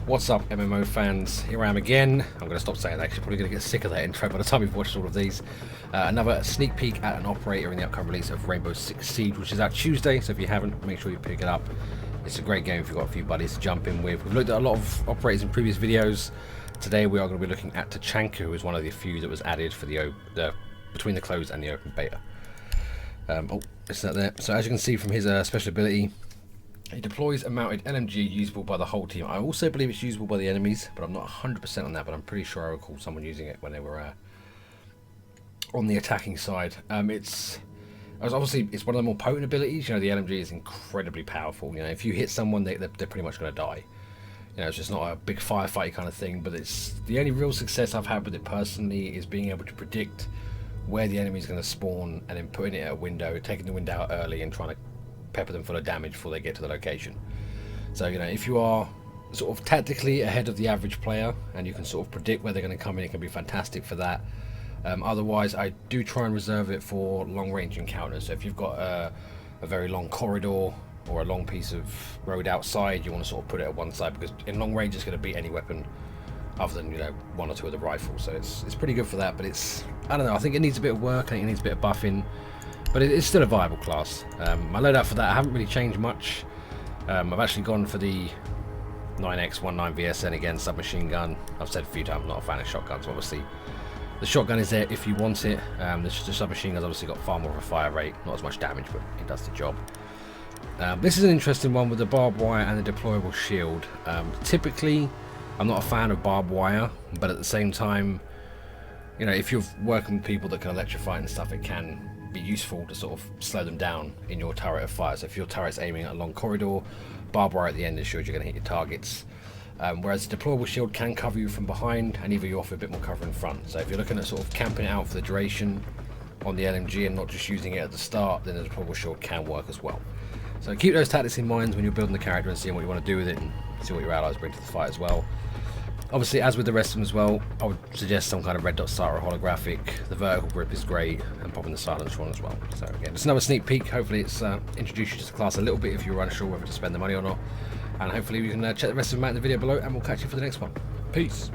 What's up, MMO fans? Here I am again. I'm going to stop saying that, actually, probably going to get sick of that intro by the time you've watched all of these. Another sneak peek at an operator in the upcoming release of Rainbow Six Siege, which is out Tuesday, so if you haven't, make sure you pick it up. It's a great game if you've got a few buddies to jump in with. We've looked at a lot of operators in previous videos. Today we are going to be looking at Tachanka, who is one of the few that was added for the between the closed and the open beta. Oh, it's not there. So as you can see from his special ability, he deploys a mounted LMG usable by the whole team. I also believe it's usable by the enemies, but I'm not 100% on that, but I'm pretty sure I recall someone using it when they were on the attacking side. It's obviously it's one of the more potent abilities. You know, the LMG is incredibly powerful. You know, if you hit someone, they're pretty much going to die. You know, it's just not a big firefight kind of thing, but it's the only real success I've had with it personally is being able to predict where the enemy is going to spawn and then putting it at a window, taking the window out early and trying to pepper them full of damage before they get to the location. So, you know, if you are sort of tactically ahead of the average player and you can sort of predict where they're going to come in, it can be fantastic for that. Otherwise, I do try and reserve it for long-range encounters. So if you've got a very long corridor or a long piece of road outside, you want to sort of put it at one side, because in long range it's going to beat any weapon other than, you know, one or two of the rifles. So it's pretty good for that, but it's, I don't know, I think it needs a bit of work. I think it needs a bit of buffing, but it is still a viable class. My loadout for that, I haven't really changed much. I've actually gone for the 9x19 VSN again, submachine gun. I've said a few times I'm not a fan of shotguns. Obviously the shotgun is there if you want it. The submachine gun's obviously got far more of a fire rate, not as much damage, but it does the job. This is an interesting one with the barbed wire and the deployable shield. Typically I'm not a fan of barbed wire, but at the same time, you know, if you're working with people that can electrify and stuff, it can be useful to sort of slow them down in your turret of fire. So if your turret's aiming at a long corridor, barbed wire at the end ensures you're going to hit your targets. Whereas the deployable shield can cover you from behind and either you offer a bit more cover in front. So if you're looking at sort of camping it out for the duration on the LMG and not just using it at the start, then the deployable shield can work as well. So keep those tactics in mind when you're building the character and seeing what you want to do with it and see what your allies bring to the fight as well. Obviously, as with the rest of them as well, I would suggest some kind of red dot sight or holographic. The vertical grip is great, and popping the silence one as well. So again, it's another sneak peek. Hopefully it's introduced you to the class a little bit if you're unsure whether to spend the money or not. And hopefully we can check the rest of them out in the video below, and we'll catch you for the next one. Peace.